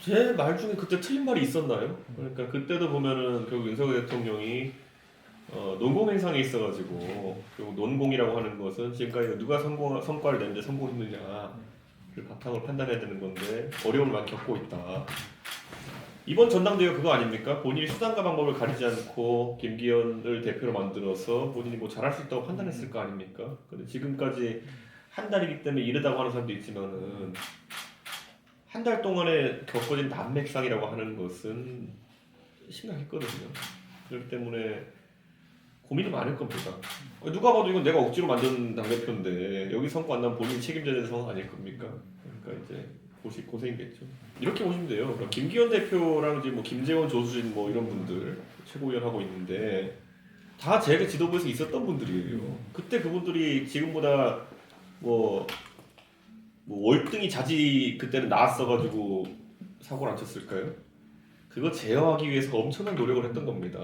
제 말 중에 그때 틀린 말이 있었나요? 그러니까 그때도 보면은 결국 윤석열 대통령이 논공행상에 있어가지고 결국 논공이라고 하는 것은 지금까지 누가 성과를 내는데 성공했느냐를 바탕으로 판단해야 되는 건데 어려움을 많이 겪고 있다. 이번 전당대회 그거 아닙니까? 본인이 수단과 방법을 가리지 않고 김기현을 대표로 만들어서 본인이 뭐 잘할 수 있다고 판단했을 거 아닙니까? 근데 지금까지 한 달이기 때문에 이르다고 하는 사람도 있지만은 한 달 동안에 겪어진 난맥상이라고 하는 것은 심각했거든요. 그렇기 때문에 고민이 많을 겁니다. 누가 봐도 이건 내가 억지로 만든 당대표인데 여기 성과 안 나면 본인이 책임져야 되는 상황 아닐 겁니까? 그러니까 이제 고생이겠죠. 이렇게 보시면 돼요. 그러니까 김기현 대표랑 이제 뭐 김재원, 조수진 뭐 이런 분들 최고위원 하고 있는데 다 제가 지도부에서 있었던 분들이에요. 그때 그분들이 지금보다 뭐 월등히 자지 그때는 나왔어가지고 사고를 안 쳤을까요? 그거 제어하기 위해서 엄청난 노력을 했던 겁니다.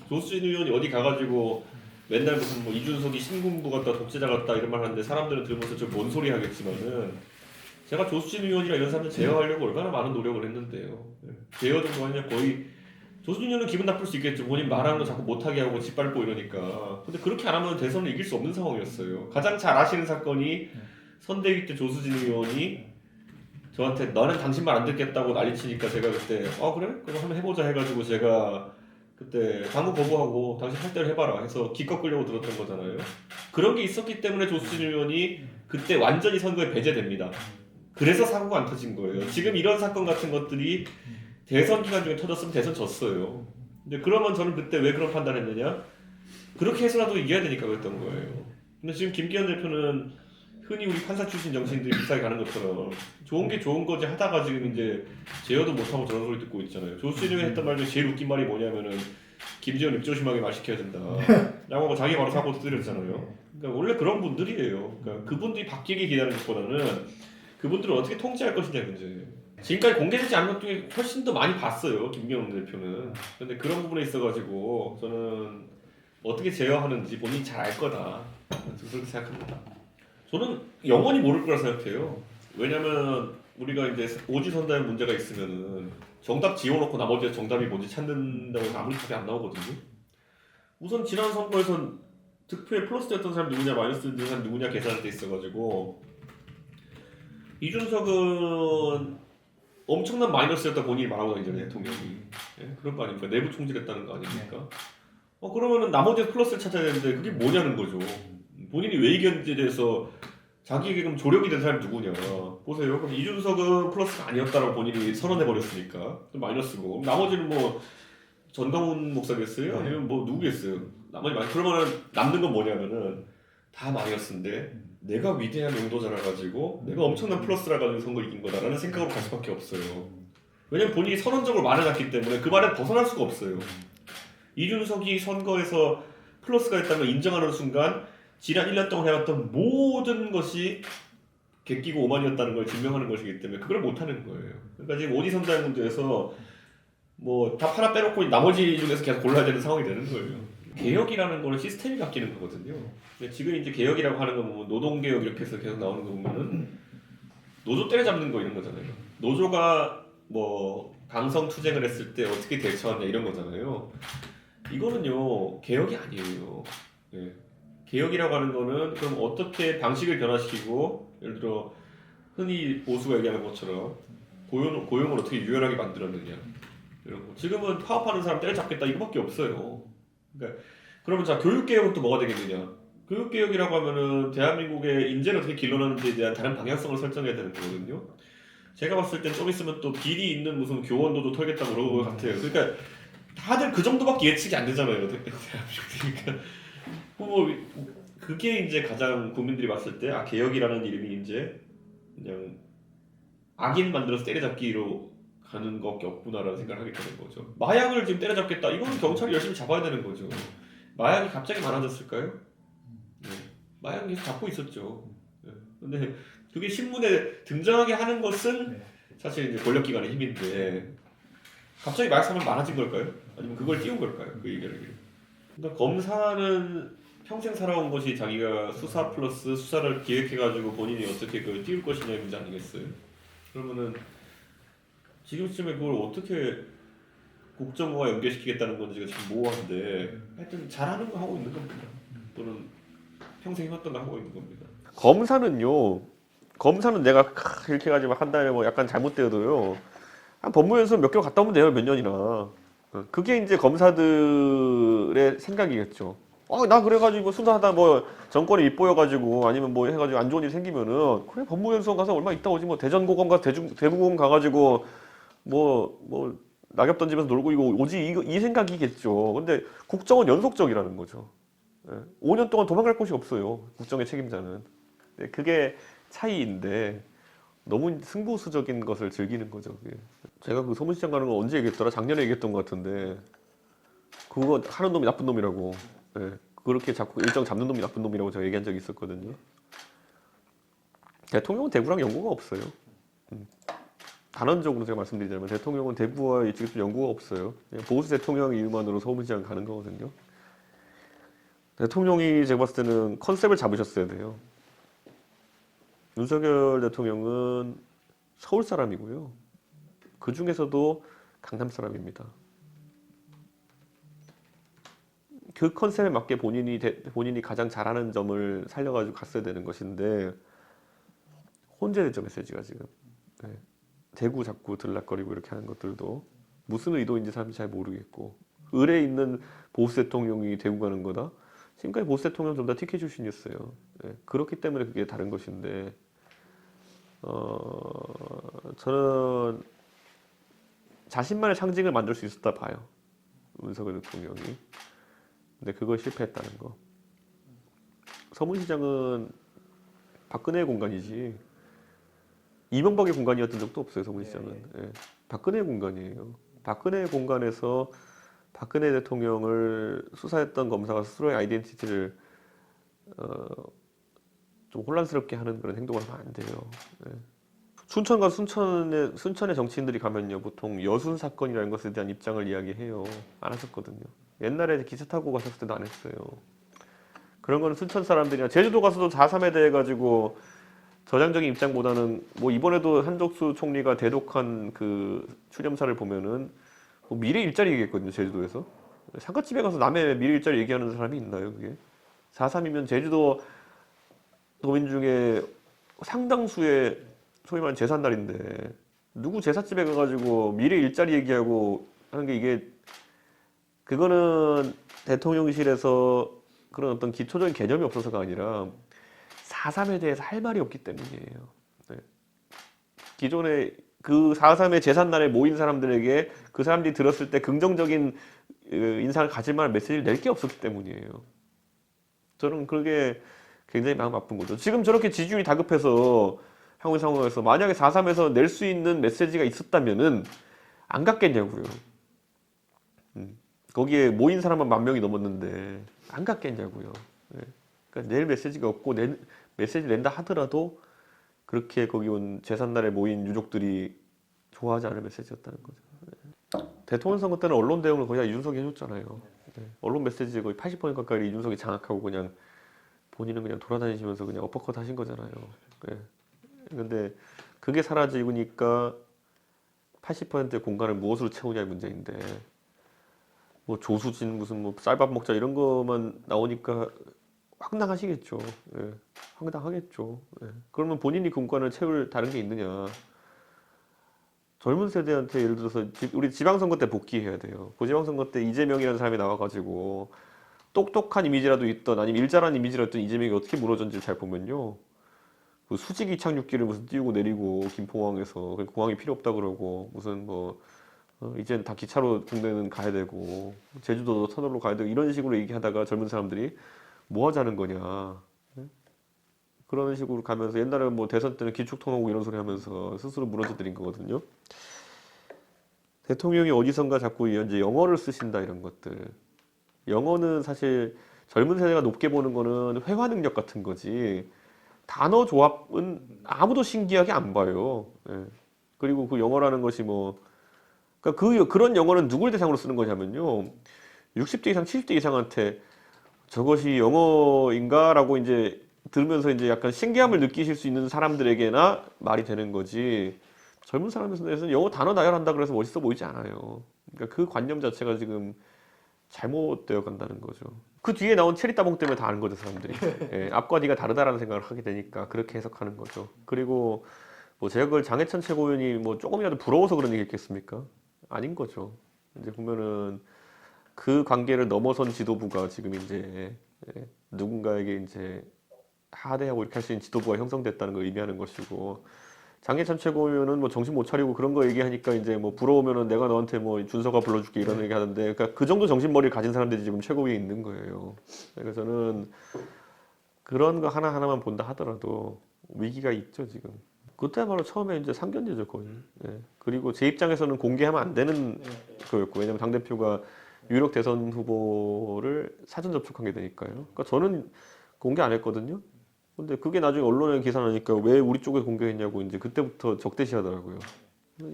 조수진 의원이 어디 가가지고 맨날 무슨 뭐 이준석이 신군부 같다 독재자 같다 이런 말 하는데 사람들은 들으면서 저 뭔 소리 하겠지만은 제가 조수진 의원이나 이런 사람들 제어하려고 얼마나 많은 노력을 했는데요. 제어 정도 하냐 거의 조수진 의원은 기분 나쁠 수 있겠죠. 본인 말하는 거 자꾸 못하게 하고 짓밟고 이러니까. 근데 그렇게 안 하면 대선을 이길 수 없는 상황이었어요. 가장 잘 아시는 사건이 선대위 때 조수진 의원이 저한테 너는 당신 말 안 듣겠다고 난리치니까 제가 그때 그래? 그럼 한번 해보자 해가지고 제가 그때 당구 거부하고 당신 할 대로 해봐라 해서 기껏 끌려고 들었던 거잖아요. 그런 게 있었기 때문에 조수진 의원이 그때 완전히 선거에 배제됩니다. 그래서 사고가 안 터진 거예요. 지금 이런 사건 같은 것들이 대선 기간 중에 터졌으면 대선 졌어요. 근데 그러면 저는 그때 왜 그런 판단했느냐? 그렇게 해서라도 이겨야 되니까 그랬던 거예요. 근데 지금 김기현 대표는 흔히 우리 판사 출신 정치인들이 비싸게 가는 것처럼 좋은 게 좋은 거지 하다가 지금 이제 제어도 못하고 저런 소리 듣고 있잖아요. 조수진이 했던 말 중에 제일 웃긴 말이 뭐냐면은 김재원 입조심하게 말 시켜야 된다 라고 하고 자기 바로 사고 터뜨렸잖아요. 그러니까 원래 그런 분들이에요. 그러니까 그분들이 바뀌기 기다리는 것보다는 그분들을 어떻게 통제할 것이냐 문제예요. 지금까지 공개되지 않은 것 중에 훨씬 더 많이 봤어요 김기현 대표는. 근데 그런 부분에 있어가지고 저는 어떻게 제어하는지 본인이 잘 알 거다 그렇게 생각합니다. 저는 영원히 모를 거라 생각해요. 왜냐면 우리가 이제 오지선다에 문제가 있으면은 정답 지어놓고 나머지 정답이 뭔지 찾는다고 해서 아무리 답이 안 나오거든요. 우선 지난 선거에선 득표에 플러스 됐던 사람 누구냐 마이너스 됐던 사람 누구냐 계산할 때 있어가지고 이준석은 엄청난 마이너스였다 본인이 말하고 다니잖아요 대통령이. 그런 거 아닙니까? 내부 총질했다는 거 아닙니까? 그러면은 나머지 플러스를 찾아야 되는데 그게 뭐냐는 거죠. 본인이 왜 이겼는지에 대해서 자기에게 그럼 조력이 된 사람이 누구냐 보세요. 그럼 이준석은 플러스가 아니었다라고 본인이 선언해 버렸으니까 마이너스고 나머지는 뭐 전광훈 목사겠어요? 아니면 뭐 누구겠어요? 나머지 그러면은 남는 건 뭐냐면은 다 마이너스인데 내가 위대한 용도자라 가지고 내가 엄청난 플러스라 가지고 선거 이긴 거다라는 생각으로 갈 수밖에 없어요. 왜냐면 본인이 선언적으로 말해놨기 때문에 그 말에 벗어날 수가 없어요. 이준석이 선거에서 플러스가 됐다는 걸 인정하는 순간 지난 1년 동안 해왔던 모든 것이 객기고 오만이었다는 걸 증명하는 것이기 때문에 그걸 못하는 거예요. 그러니까 지금 오디선다의 문제에서 뭐 답 하나 빼놓고 나머지 중에서 계속 골라야 되는 상황이 되는 거예요. 개혁이라는 거는 시스템이 바뀌는 거거든요. 근데 지금 이제 개혁이라고 하는 거 보면 노동개혁 이렇게 해서 계속 나오는 거 보면은 노조 때려잡는 거 이런 거잖아요. 노조가 뭐 강성투쟁을 했을 때 어떻게 대처하냐 이런 거잖아요. 이거는요 개혁이 아니에요. 네. 개혁이라고 하는 거는 그럼 어떻게 방식을 변화시키고 예를 들어 흔히 보수가 얘기하는 것처럼 고용을 어떻게 유연하게 만들었느냐 이런 거. 지금은 파업하는 사람 때려잡겠다 이거밖에 없어요. 그러니까 그러면 자 교육개혁은 또 뭐가 되겠느냐? 교육개혁이라고 하면은 대한민국의 인재를 어떻게 길러내는지에 대한 다른 방향성을 설정해야 되는 거거든요. 제가 봤을 땐 좀 있으면 또 비리 있는 무슨 교원도도 털겠다고 그러는 것 같아요. 그러니까 다들 그 정도밖에 예측이 안 되잖아요. 그러니까 뭐 그게 이제 가장 국민들이 봤을 때 개혁이라는 이름이 이제 그냥 악인 만들어서 때려잡기로 가는 것밖에 없구나라는 생각을 하게 되는 거죠. 마약을 지금 때려잡겠다. 이건 경찰이 열심히 잡아야 되는 거죠. 마약이 갑자기 많아졌을까요? 네. 마약은 계속 잡고 있었죠. 네. 근데 그게 신문에 등장하게 하는 것은 사실 이제 권력기관의 힘인데 갑자기 마약 사면 많아진 걸까요? 아니면 그걸 띄운 걸까요? 그 얘기를. 그러니까 검사는 평생 살아온 것이 자기가 수사 플러스 수사를 기획해가지고 본인이 어떻게 그걸 띄울 것이냐의 문제 아니겠어요? 그러면은 지금쯤에 그걸 어떻게 국정과 연계시키겠다는 건지가 지금 모호한데 하여튼 잘하는 거 하고 있는 겁니다. 또는 평생 해왔던 거 하고 있는 겁니다. 검사는 내가 이렇게 가지고 한 달에 뭐 약간 잘못되어도요. 한 법무연수원 몇 개월 갔다 오면 돼요. 몇 년이나. 그게 이제 검사들의 생각이겠죠. 나 그래가지고 수사하다 뭐 정권이 윗보여가지고 아니면 뭐 해가지고 안 좋은 일 생기면은 그래 법무연수원 가서 얼마 있다 오지 뭐 대전고검 가 대구고검 가가지고 뭐 낙엽 던지면서 놀고 이거 오지 이 생각이겠죠. 근데 국정은 연속적이라는 거죠. 5년 동안 도망갈 곳이 없어요. 국정의 책임자는. 그게 차이인데 너무 승부수적인 것을 즐기는 거죠. 그게. 제가 그 서문시장 가는 거 언제 얘기했더라? 작년에 얘기했던 것 같은데 그거 하는 놈이 나쁜 놈이라고. 그렇게 자꾸 일정 잡는 놈이 나쁜 놈이라고 제가 얘기한 적이 있었거든요. 대통령은 대구랑 연고가 없어요. 단언적으로 제가 말씀드리자면 대통령은 대구와 이쪽에 좀 연고가 없어요. 보수 대통령 이유만으로 서울시장 가는 거거든요. 대통령이 제가 봤을 때는 컨셉을 잡으셨어야 돼요. 윤석열 대통령은 서울 사람이고요. 그 중에서도 강남 사람입니다. 그 컨셉에 맞게 본인이 가장 잘하는 점을 살려가지고 갔어야 되는 것인데 혼재됐죠 메시지가 지금. 대구 자꾸 들락거리고 이렇게 하는 것들도 무슨 의도인지 사람들이 잘 모르겠고 을에 있는 보수 대통령이 대구 가는 거다. 지금까지 보수 대통령 전부 다 TK 출신이었어요. 그렇기 때문에 그게 다른 것인데 저는 자신만의 상징을 만들 수 있었다 봐요. 윤석열 대통령이. 근데 그걸 실패했다는 거. 서문시장은 박근혜의 공간이지 이명박의 공간이었던 적도 없어요. 서문시장은. 박근혜의 공간이에요. 박근혜의 공간에서 박근혜 대통령을 수사했던 검사가 스스로의 아이덴티티를 좀 혼란스럽게 하는 그런 행동을 하면 안 돼요. 춘천과 순천의 정치인들이 가면요 보통 여순 사건이라는 것에 대한 입장을 이야기해요. 안 하셨거든요. 옛날에 기차 타고 가셨을 때도 안 했어요. 그런 거는 순천 사람들이나 제주도 가서도 4.3에 대해 가지고 저장적인 입장보다는 뭐 이번에도 한덕수 총리가 대독한 그 추념사를 보면은 뭐 미래 일자리 얘기했거든요. 제주도에서 상가집에 가서 남의 미래 일자리 얘기하는 사람이 있나요? 그게 4.3이면 제주도 도민 중에 상당수의 소위 말하는 제삿날인데 누구 제삿집에 가가지고 미래 일자리 얘기하고 하는 게 이게 그거는 대통령실에서 그런 어떤 기초적인 개념이 없어서가 아니라 4.3에 대해서 할 말이 없기 때문이에요. 기존에 그 4.3의 제삿날에 모인 사람들에게 그 사람들이 들었을 때 긍정적인 인상을 가질 만한 메시지를 낼 게 없었기 때문이에요. 저는 그게 굉장히 마음 아픈 거죠. 지금 저렇게 지지율이 다급해서 향후 상황에서 만약에 4.3에서 낼 수 있는 메시지가 있었다면은 안 갔겠냐고요. 거기에 모인 사람은 10,000명이 넘었는데 안 갔겠냐고요. 그러니까 낼 메시지가 없고 메시지 낸다 하더라도 그렇게 거기 온 제삿날에 모인 유족들이 좋아하지 않을 메시지였다는 거죠. 대통령 선거 때는 언론 대응을 거의 다 이준석이 해줬잖아요. 언론 메시지 거의 80% 가까이 이준석이 장악하고 그냥 본인은 그냥 돌아다니시면서 그냥 어퍼컷 하신 거잖아요. 근데 그게 사라지니까 80%의 공간을 무엇으로 채우냐의 문제인데 뭐 조수진 무슨 뭐 쌀밥 먹자 이런 것만 나오니까 황당하시겠죠. 황당하겠죠. 그러면 본인이 공간을 채울 다른 게 있느냐. 젊은 세대한테 예를 들어서 우리 지방선거 때 복귀해야 돼요. 그 지방선거 때 이재명이라는 사람이 나와가지고 똑똑한 이미지라도 있던 아니면 일잘한 이미지라도 있던 이재명이 어떻게 무너졌는지 잘 보면요. 그 수직 이착륙기를 무슨 띄우고 내리고 김포공항에서 공항이 필요 없다 그러고 무슨 뭐 이젠 다 기차로 국내는 가야 되고 제주도도 터널로 가야 되고 이런 식으로 얘기하다가 젊은 사람들이 뭐 하자는 거냐 그런 식으로 가면서 옛날에 뭐 대선 때는 기축통하고 이런 소리 하면서 스스로 무너져 드린 거거든요. 대통령이 어디선가 자꾸 이제 영어를 쓰신다 이런 것들. 영어는 사실 젊은 세대가 높게 보는 거는 회화 능력 같은 거지 단어 조합은 아무도 신기하게 안 봐요. 그리고 그 영어라는 것이 뭐 그러니까 그런 영어는 누굴 대상으로 쓰는 거냐면요. 60대 이상, 70대 이상한테 저것이 영어인가? 라고 이제 들으면서 이제 약간 신기함을 느끼실 수 있는 사람들에게나 말이 되는 거지. 젊은 사람에서는 영어 단어 나열한다 그래서 멋있어 보이지 않아요. 그러니까 그 관념 자체가 지금 잘못되어 간다는 거죠. 그 뒤에 나온 체리 따봉 때문에 다 아는 거죠, 사람들이. 예, 앞과 뒤가 다르다라는 생각을 하게 되니까 그렇게 해석하는 거죠. 그리고 뭐 제가 그걸 장해찬 최고위원이 뭐 조금이라도 부러워서 그런 얘기했겠습니까? 아닌 거죠. 이제 보면은 그 관계를 넘어선 지도부가 지금 이제 누군가에게 이제 하대하고 이렇게 할 수 있는 지도부가 형성됐다는 걸 의미하는 것이고 장해찬 최고위원은 뭐 정신 못 차리고 그런 거 얘기하니까 이제 뭐 부러우면은 내가 너한테 뭐 준서가 불러줄게 이런 얘기 하는데 그러니까 그 정도 정신머리를 가진 사람들이 지금 최고위에 있는 거예요. 그래서 저는 그런 거 하나하나만 본다 하더라도 위기가 있죠 지금. 그때야말로 처음에 이제 상견례죠 거의. 예. 그리고 제 입장에서는 공개하면 안 되는 거였고 왜냐면 당대표가 유력 대선 후보를 사전 접촉한 게 되니까요. 그러니까 저는 공개 안 했거든요. 근데 그게 나중에 언론에 기사 나니까 왜 우리 쪽에 공개했냐고 이제 그때부터 적대시하더라고요.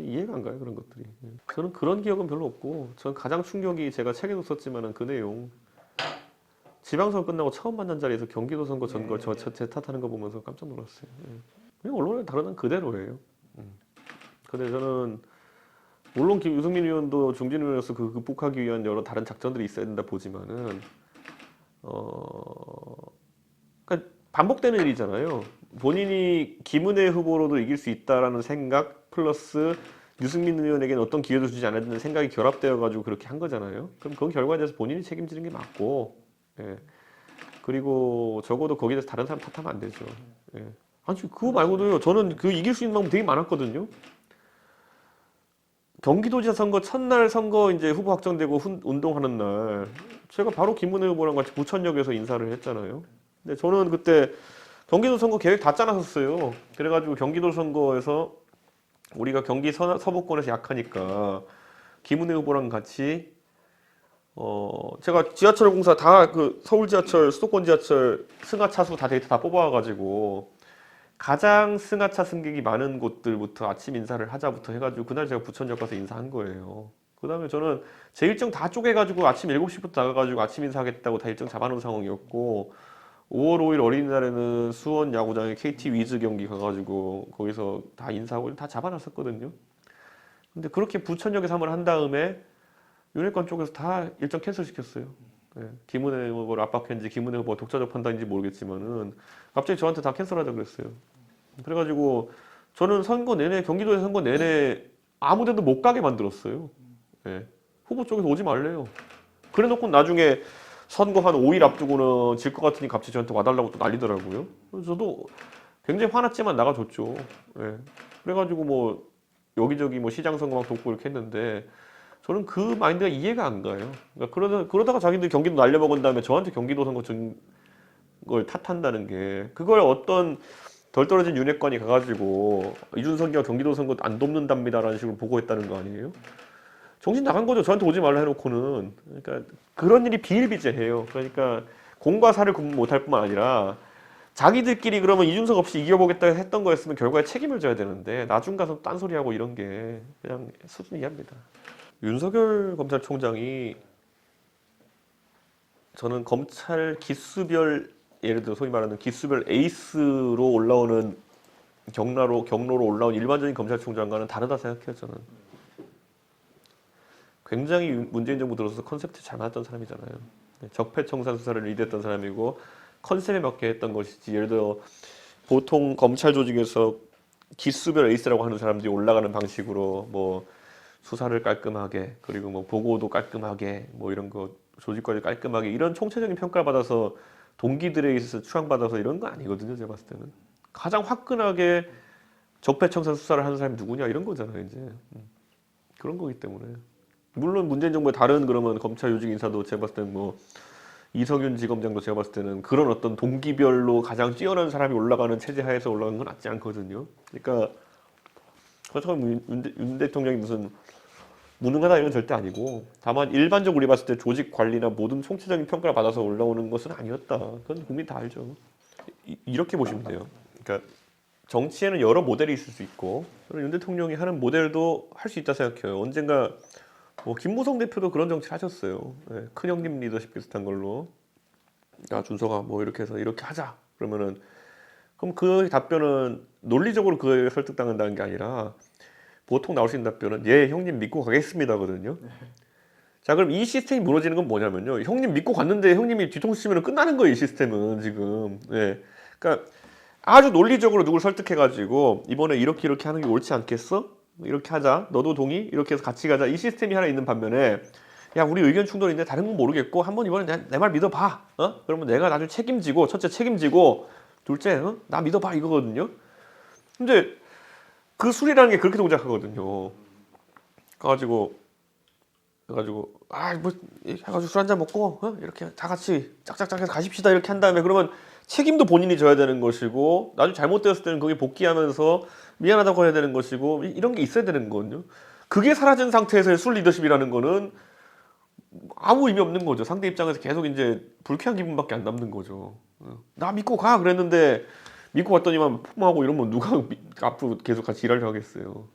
이해가 안 가요 그런 것들이. 예. 저는 그런 기억은 별로 없고 저는 가장 충격이 제가 책에도 썼지만은 그 내용 지방선거 끝나고 처음 만난 자리에서 경기도 선거 전걸 제 탓하는 거 보면서 깜짝 놀랐어요. 예. 그냥 언론에 다루는 그대로예요. 근데 저는 물론 유승민 의원도 중진 의원으로서 그 극복하기 위한 여러 다른 작전들이 있어야 된다 보지만은 그러니까 반복되는 일이잖아요. 본인이 김은혜 후보로도 이길 수 있다라는 생각 플러스 유승민 의원에게는 어떤 기회도 주지 않았다는 생각이 결합되어 가지고 그렇게 한 거잖아요. 그럼 그 결과에 대해서 본인이 책임지는 게 맞고, 예. 그리고 적어도 거기에 대해서 다른 사람 탓하면 안 되죠. 예. 아니 그거 말고도요. 저는 그 이길 수 있는 방법 되게 많았거든요. 경기도지사 선거 첫날 선거 이제 후보 확정되고 운동하는 날 제가 바로 김은혜 후보랑 같이 부천역에서 인사를 했잖아요. 근데 저는 그때 경기도 선거 계획 다 짜놨었어요. 그래가지고 경기도 선거에서 우리가 경기 서부권에서 약하니까 김은혜 후보랑 같이 제가 지하철 공사 다 그 서울 지하철, 수도권 지하철 승하 차수 다 데이터 다 뽑아가지고 가장 승하차 승객이 많은 곳들부터 아침 인사를 하자부터 해가지고 그날 제가 부천역 가서 인사한 거예요. 그 다음에 저는 제 일정 다 쪼개가지고 아침 7시부터 나가가지고 아침 인사하겠다고 다 일정 잡아놓은 상황이었고 5월 5일 어린이날에는 수원 야구장에 KT 위즈 경기 가가지고 거기서 다 인사하고 다 잡아놨었거든요. 근데 그렇게 부천역에서 한번 한 다음에 윤핵관 쪽에서 다 일정 캔슬 시켰어요. 예, 김은혜 후보를 압박했는지 김은혜 후보가 독자적 판단인지 모르겠지만은 갑자기 저한테 다 캔슬하자 그랬어요. 그래가지고 저는 선거 내내 경기도에서 선거 내내 아무데도 못 가게 만들었어요. 예, 후보 쪽에서 오지 말래요. 그래놓고 나중에 선거 한 5일 앞두고는 질 것 같으니 갑자기 저한테 와달라고 또 난리더라고요. 그래서 저도 굉장히 화났지만 나가줬죠. 예, 그래가지고 뭐 여기저기 뭐 시장 선거 막 돕고 이렇게 했는데 저는 그 마인드가 이해가 안 가요. 그러니까 그러다가 자기들 경기도 날려먹은 다음에 저한테 경기도 선거 걸 탓한다는 게 그걸 어떤 덜 떨어진 윤핵관이 가가지고 이준석이가 경기도 선거 안 돕는답니다라는 식으로 보고했다는 거 아니에요? 정신 나간 거죠. 저한테 오지 말라 해놓고는. 그러니까 그런 일이 비일비재해요. 그러니까 공과 사를 구분 못할 뿐만 아니라 자기들끼리 그러면 이준석 없이 이겨보겠다 했던 거였으면 결과에 책임을 져야 되는데 나중 가서 딴소리하고 이런 게 그냥 수준이 이해합니다. 윤석열 검찰총장이 저는 검찰 기수별 예를 들어 소위 말하는 기수별 에이스로 올라오는 경로로 올라온 일반적인 검찰총장과는 다르다 생각해요. 저는 굉장히 문재인 정부 들어서 컨셉트 잘 맞았던 사람이잖아요. 적폐청산 수사를 리드했던 사람이고 컨셉에 맞게 했던 것이지 예를 들어 보통 검찰 조직에서 기수별 에이스라고 하는 사람들이 올라가는 방식으로 뭐 수사를 깔끔하게 그리고 뭐 보고도 깔끔하게 뭐 이런 거 조직까지 깔끔하게 이런 총체적인 평가를 받아서 동기들에 있어서 추앙받아서 이런 거 아니거든요. 제가 봤을 때는 가장 화끈하게 적폐청산 수사를 하는 사람이 누구냐 이런 거잖아요. 이제 그런 거기 때문에 물론 문재인 정부의 다른 그러면 검찰 요직 인사도 제가 봤을 때는 뭐 이석윤 지검장도 제가 봤을 때는 그런 어떤 동기별로 가장 뛰어난 사람이 올라가는 체제 하에서 올라가는 건 맞지 않거든요. 그러니까 그렇다고 윤 대통령이 무슨 무능하다 이런 건 절대 아니고 다만 일반적으로 우리 봤을 때 조직 관리나 모든 총체적인 평가를 받아서 올라오는 것은 아니었다. 그건 국민 다 알죠. 이렇게 보시면 돼요. 그러니까 정치에는 여러 모델이 있을 수 있고 저는 윤 대통령이 하는 모델도 할 수 있다 생각해요. 언젠가 뭐 김무성 대표도 그런 정치를 하셨어요. 네, 큰 형님 리더십 비슷한 걸로 야 준서가 뭐 이렇게 해서 이렇게 하자 그러면은 그럼 그 답변은 논리적으로 그에 설득당한다는 게 아니라 보통 나올 수 있는 답변은 예 형님 믿고 가겠습니다거든요. 자 그럼 이 시스템이 무너지는 건 뭐냐면요. 형님 믿고 갔는데 형님이 뒤통수 치면 끝나는 거예요. 이 시스템은 지금. 예. 그러니까 아주 논리적으로 누굴 설득해가지고 이번에 이렇게 하는 게 옳지 않겠어? 이렇게 하자. 너도 동의? 이렇게 해서 같이 가자. 이 시스템이 하나 있는 반면에 야 우리 의견 충돌인데 다른 건 모르겠고 한번 이번에 내 말 믿어봐. 그러면 내가 나중에 책임지고 첫째 책임지고 둘째 나 믿어봐 이거거든요. 근데 그 술이라는 게 그렇게 동작하거든요. 그래가지고 뭐 해가지고 술 한잔 먹고 이렇게 다 같이 짝짝짝 해서 가십시다 이렇게 한 다음에 그러면 책임도 본인이 져야 되는 것이고 나중에 잘못되었을 때는 거기 복귀하면서 미안하다고 해야 되는 것이고 이런 게 있어야 되는 거거든요. 그게 사라진 상태에서의 술 리더십이라는 거는 아무 의미 없는 거죠. 상대 입장에서 계속 이제 불쾌한 기분밖에 안 남는 거죠. 나 믿고 가 그랬는데 믿고 갔더니만 포함하고 이러면 누가 앞으로 계속 같이 일하려 하겠어요.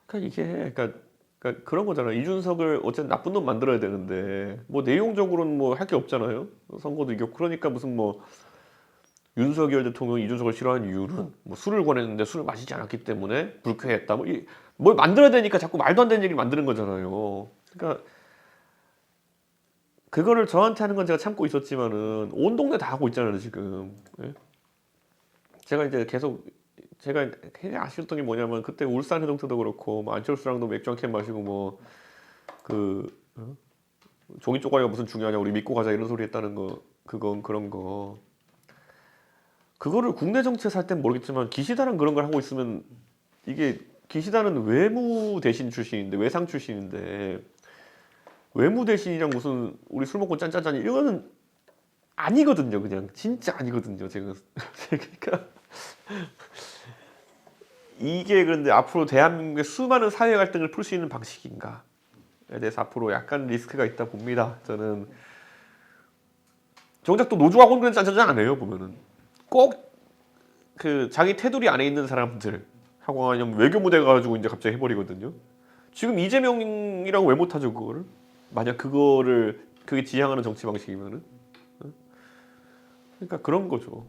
그러니까 이게 그러니까 그런 거잖아요. 이준석을 어쨌든 나쁜 놈 만들어야 되는데 뭐 내용적으로는 뭐 할 게 없잖아요. 선거도 이겼고 그러니까 무슨 뭐 윤석열 대통령이 이준석을 싫어하는 이유는 뭐 술을 권했는데 술을 마시지 않았기 때문에 불쾌했다. 뭘 만들어야 되니까 자꾸 말도 안 되는 얘기를 만드는 거잖아요. 그러니까 그거를 저한테 하는 건 제가 참고 있었지만은 온 동네 다 하고 있잖아요 지금. 예? 제가 이제 계속 제가 되게 아쉬웠던 게 뭐냐면 그때 울산 해동태도 그렇고 뭐 안철수랑도 맥주 한 캔 마시고 뭐 종이 쪼가리가 무슨 중요하냐 우리 믿고 가자 이런 소리 했다는 거 그런 거 그거를 국내 정치에서 할 땐 모르겠지만 기시다는 그런 걸 하고 있으면 이게 기시다는 외무 대신 출신인데 외상 출신인데 외무 대신이랑 무슨 우리 술 먹고 짠짠짠 이거는 아니거든요. 그냥 진짜 아니거든요. 제가 그러니까 이게 그런데 앞으로 대한민국의 수많은 사회 갈등을 풀 수 있는 방식인가에 대해서 앞으로 약간 리스크가 있다 봅니다. 저는 정작 또 노조하고는 그냥 짠짠짠 안 해요. 보면은 꼭 그 자기 테두리 안에 있는 사람들 하고 아니면 외교 무대 가지고 이제 갑자기 해버리거든요. 지금 이재명이랑 왜 못하죠 그거를? 만약 그게 지향하는 정치 방식이면은 그러니까 그런 거죠.